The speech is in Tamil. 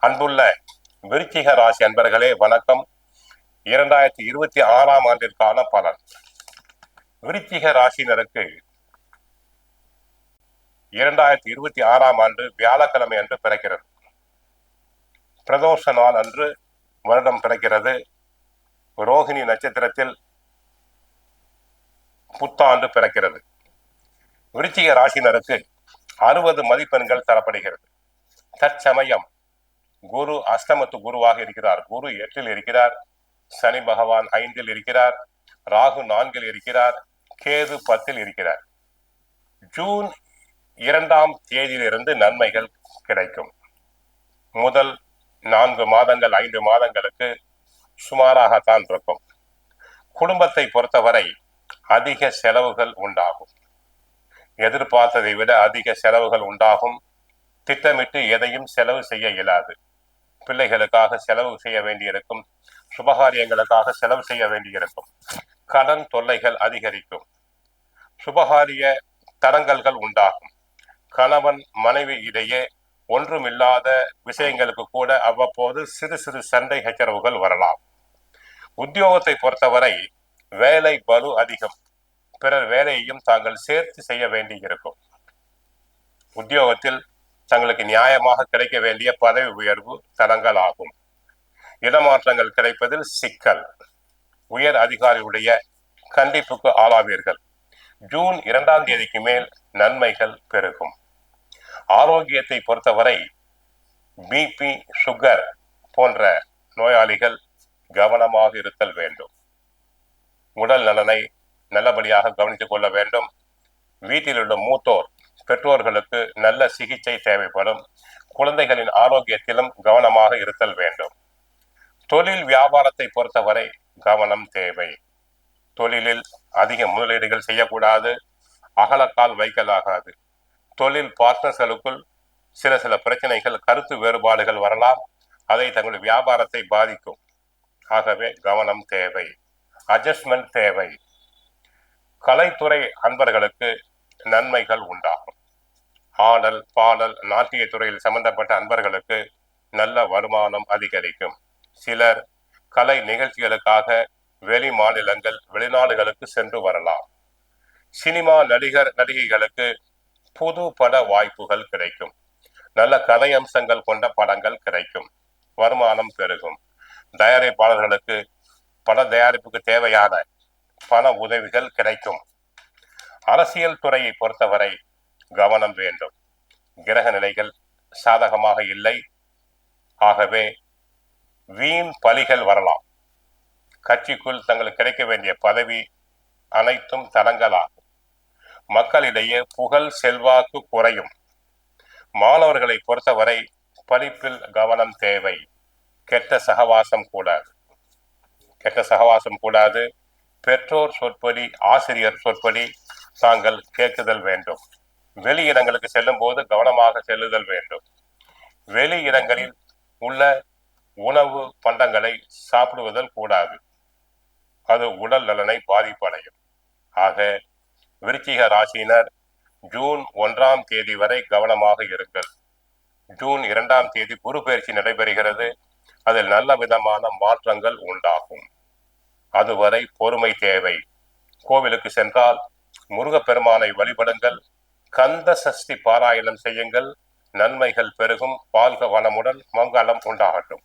அன்புள்ள விருச்சிக ராசி அன்பர்களே வணக்கம். 2026ஆம் ஆண்டிற்கான பலன். விருச்சிக ராசினருக்கு 2026ஆம் ஆண்டு வியாழக்கிழமை அன்று பிறக்கிறது. பிரதோஷ நாள் அன்று வருடம் பிறக்கிறது. ரோகிணி நட்சத்திரத்தில் புத்தாண்டு பிறக்கிறது. விருச்சிக ராசினருக்கு 60 மதிப்பெண்கள் தரப்படுகிறது. தற்சமயம் குரு அஷ்டமத்து குருவாக இருக்கிறார். குரு 8ல் இருக்கிறார். சனி பகவான் 5ல் இருக்கிறார். ராகு 4ல் இருக்கிறார். கேது 10ல் இருக்கிறார். ஜூன் 2ஆம் தேதியிலிருந்து நன்மைகள் கிடைக்கும். முதல் 4 மாதங்கள் 5 மாதங்களுக்கு சுமாராகத்தான் இருக்கும். குடும்பத்தை பொறுத்தவரை அதிக செலவுகள் உண்டாகும். எதிர்பார்த்ததை விட அதிக செலவுகள் உண்டாகும். திட்டமிட்டு எதையும் செலவு செய்ய இயலாது. பிள்ளைகளுக்காக செலவு செய்ய வேண்டியிருக்கும். சுபகாரியங்களுக்காக செலவு செய்ய வேண்டியிருக்கும். கடன் தொல்லைகள் அதிகரிக்கும். சுபகாரிய தடங்கல்கள் உண்டாகும். கணவன் மனைவி இடையே ஒன்றுமில்லாத விஷயங்களுக்கு கூட அவ்வப்போது சிறு சிறு சண்டை சச்சரவுகள் வரலாம். உத்தியோகத்தை பொறுத்தவரை வேலை பளு அதிகம். பிறர் வேலையையும் தாங்கள் சேர்த்து செய்ய வேண்டியிருக்கும். உத்தியோகத்தில் தங்களுக்கு நியாயமாக கிடைக்க வேண்டிய பதவி உயர்வு தடங்கள் ஆகும். இடமாற்றங்கள் கிடைப்பதில் சிக்கல். உயர் அதிகாரியுடைய கண்டிப்புக்கு ஆளாவீர்கள். ஜூன் 2ஆம் தேதிக்கு மேல் நன்மைகள் பெருகும். ஆரோக்கியத்தை பொறுத்தவரை பிபி, சுகர் போன்ற நோயாளிகள் கவனமாக இருத்தல் வேண்டும். உடல் நலனை நல்லபடியாக கவனித்துக் கொள்ள வேண்டும். வீட்டில் உள்ள மூத்தோர் பெற்றோர்களுக்கு நல்ல சிகிச்சை தேவைப்படும். குழந்தைகளின் ஆரோக்கியத்திலும் கவனமாக இருத்தல் வேண்டும். தொழில் வியாபாரத்தை பொறுத்தவரை கவனம் தேவை. தொழிலில் அதிக முதலீடுகள் செய்யக்கூடாது. அகலக்கால் வைக்கலாகாது. தொழில் பார்ட்னர்களுக்குள் சில பிரச்சனைகள், கருத்து வேறுபாடுகள் வரலாம். அதை தங்களுடைய வியாபாரத்தை பாதிக்கும். ஆகவே கவனம் தேவை. அட்ஜஸ்ட்மெண்ட் தேவை. கலைத்துறை அன்பர்களுக்கு நன்மைகள் உண்டாகும். ஆடல், பாடல், நாட்டிய துறையில் சம்பந்தப்பட்ட அன்பர்களுக்கு நல்ல வருமானம் அதிகரிக்கும். சிலர் கலை நிகழ்ச்சிகளுக்காக வெளி மாநிலங்கள், வெளிநாடுகளுக்கு சென்று வரலாம். சினிமா நடிகர் நடிகைகளுக்கு புது பட வாய்ப்புகள் கிடைக்கும். நல்ல கதை அம்சங்கள் கொண்ட படங்கள் கிடைக்கும். வருமானம் பெருகும். தயாரிப்பாளர்களுக்கு பட தயாரிப்புக்கு தேவையான பண உதவிகள் கிடைக்கும். அரசியல் துறையை பொறுத்தவரை கவனம் வேண்டும். கிரக நிலைகள் சாதகமாக இல்லை. ஆகவே வீண் பலிகள் வரலாம். கட்சிக்குள் தங்களுக்கு கிடைக்க வேண்டிய பதவி அனைத்தும் தடங்கலாகும். மக்களிடையே புகழ் செல்வாக்கு குறையும். மாணவர்களை பொறுத்தவரை படிப்பில் கவனம் தேவை. கெட்ட சகவாசம் கூடாது. பெற்றோர் சொற்படி, ஆசிரியர் சொற்படி தாங்கள் கேட்குதல் வேண்டும். வெளி இடங்களுக்கு செல்லும் போது கவனமாக செல்லுதல் வேண்டும். வெளி இடங்களில் உள்ள உணவு பண்டங்களை சாப்பிடுவதல் கூடாது. அது உடல் நலனை பாதிப்படையும். ஆக விருச்சிக ராசியினர் ஜூன் 1ஆம் தேதி வரை கவனமாக இருங்கள். ஜூன் 2ஆம் தேதி குரு பயிற்சி நடைபெறுகிறது. அதில் நல்ல விதமான மாற்றங்கள் உண்டாகும். அதுவரை பொறுமை தேவை. கோவிலுக்கு சென்றால் முருகப்பெருமானை வழிபடுங்கள். கந்த சஷ்டி பாராயணம் செய்யுங்கள். நன்மைகள் பெருகும். வாழ்க வளமுடன். மங்களம் உண்டாகட்டும்.